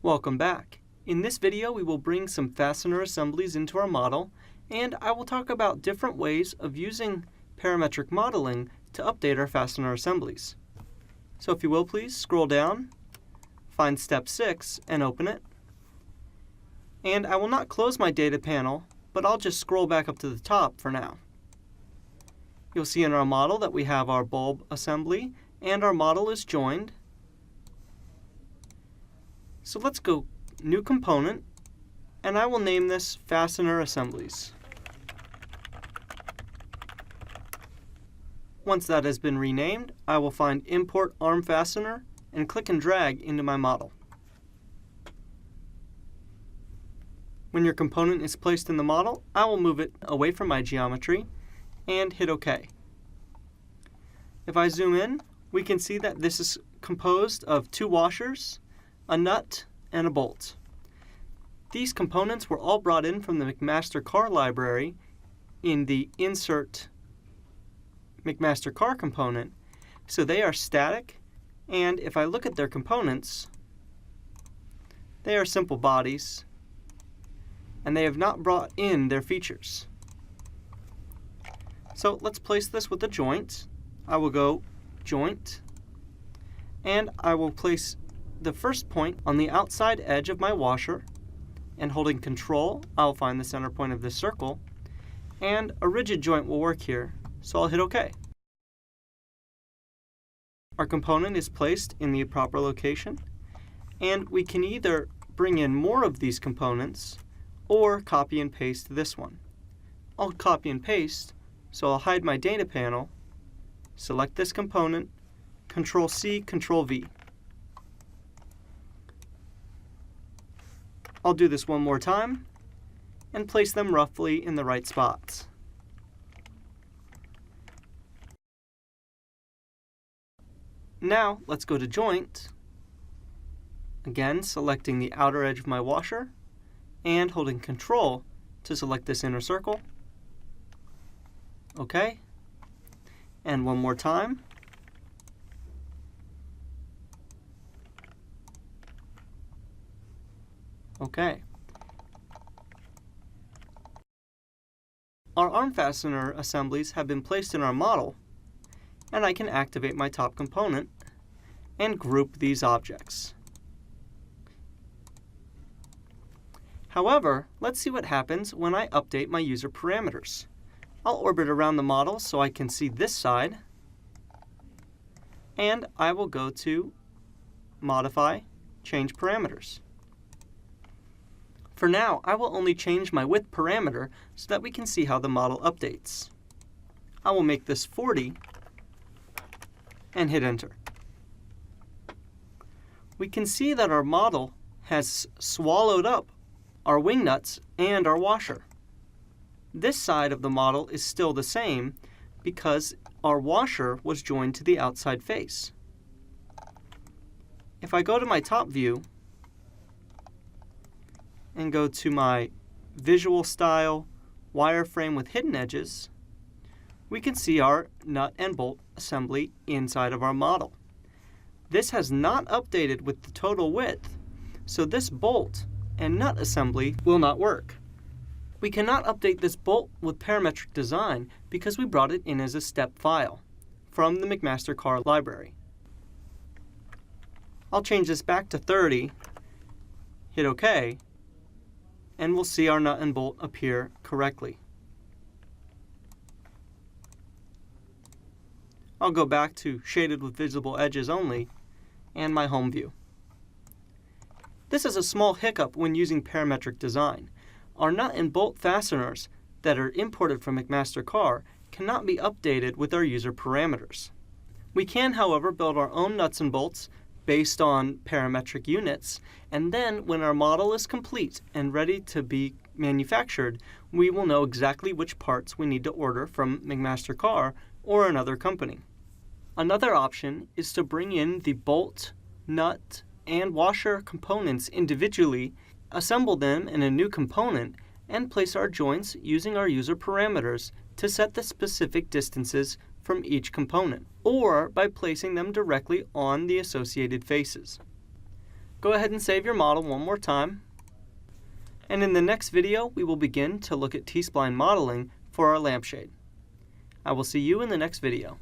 Welcome back. In this video, we will bring some fastener assemblies into our model, and I will talk about different ways of using parametric modeling to update our fastener assemblies. So if you will please, scroll down, find step 6, and open it. And I will not close my data panel, but I'll just scroll back up to the top for now. You'll see in our model that we have our bulb assembly, and our model is joined. So let's go New Component, and I will name this Fastener Assemblies. Once that has been renamed, I will find Import Arm Fastener and click and drag into my model. When your component is placed in the model, I will move it away from my geometry and hit OK. If I zoom in, we can see that this is composed of 2 washers, a nut, and a bolt. These components were all brought in from the McMaster Car library in the Insert McMaster Car component, so they are static, and if I look at their components, they are simple bodies, and they have not brought in their features. So let's place this with a joint. I will go Joint, and I will place the first point on the outside edge of my washer, and holding Control, I'll find the center point of this circle, and a rigid joint will work here, so I'll hit OK. Our component is placed in the proper location, and we can either bring in more of these components or copy and paste this one. I'll copy and paste, so I'll hide my data panel, select this component, Control-C, Control-V. I'll do this one more time and place them roughly in the right spots. Now let's go to Joint, again selecting the outer edge of my washer and holding Control to select this inner circle. OK. And one more time. OK. Our arm fastener assemblies have been placed in our model, and I can activate my top component and group these objects. However, let's see what happens when I update my user parameters. I'll orbit around the model so I can see this side, and I will go to Modify, Change Parameters. For now, I will only change my width parameter so that we can see how the model updates. I will make this 40 and hit Enter. We can see that our model has swallowed up our wing nuts and our washer. This side of the model is still the same because our washer was joined to the outside face. If I go to my top view and go to my Visual Style Wireframe with Hidden Edges, we can see our nut and bolt assembly inside of our model. This has not updated with the total width, so this bolt and nut assembly will not work. We cannot update this bolt with parametric design because we brought it in as a step file from the McMaster Car library. I'll change this back to 30, hit OK, and we'll see our nut and bolt appear correctly. I'll go back to Shaded with Visible Edges Only and my home view. This is a small hiccup when using parametric design. Our nut and bolt fasteners that are imported from McMaster Car cannot be updated with our user parameters. We can, however, build our own nuts and bolts based on parametric units, and then when our model is complete and ready to be manufactured, we will know exactly which parts we need to order from McMaster Car or another company. Another option is to bring in the bolt, nut, and washer components individually, assemble them in a new component, and place our joints using our user parameters to set the specific distances from each component, or by placing them directly on the associated faces. Go ahead and save your model one more time. And in the next video, we will begin to look at T-spline modeling for our lampshade. I will see you in the next video.